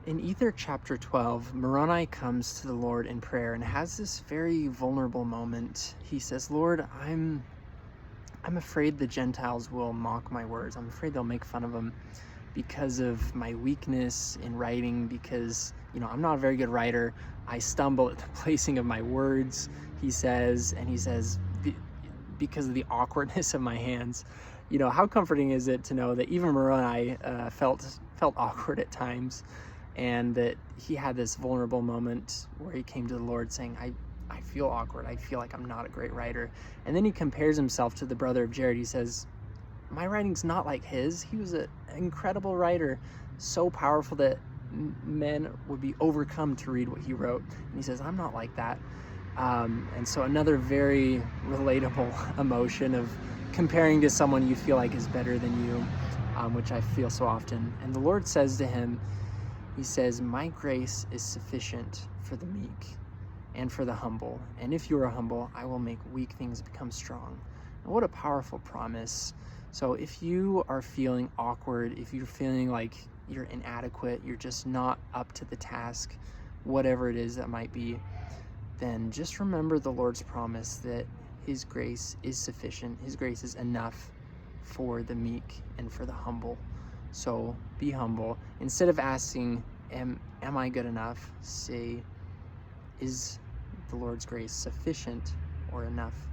In Ether chapter 12, Moroni comes to the Lord in prayer and has this very vulnerable moment. He says, Lord, I'm afraid the Gentiles will mock my words. I'm afraid they'll make fun of them because of my weakness in writing, because, I'm not a very good writer. I stumble at the placing of my words, he says, because of the awkwardness of my hands. How comforting is it to know that even Moroni felt awkward at times, and that he had this vulnerable moment where he came to the Lord saying, I feel awkward. I feel like I'm not a great writer. And then he compares himself to the brother of Jared. He says, my writing's not like his. He was an incredible writer, so powerful that men would be overcome to read what he wrote. And he says, I'm not like that. And so another very relatable emotion of comparing to someone you feel like is better than you, which I feel so often. And the Lord says to him, he says, my grace is sufficient for the meek and for the humble. And if you are humble, I will make weak things become strong. And what a powerful promise. So if you are feeling awkward, if you're feeling like you're inadequate, you're just not up to the task, whatever it is that might be, then just remember the Lord's promise that his grace is sufficient. His grace is enough for the meek and for the humble. So be humble. Instead of asking, am I good enough? Say, is the Lord's grace sufficient or enough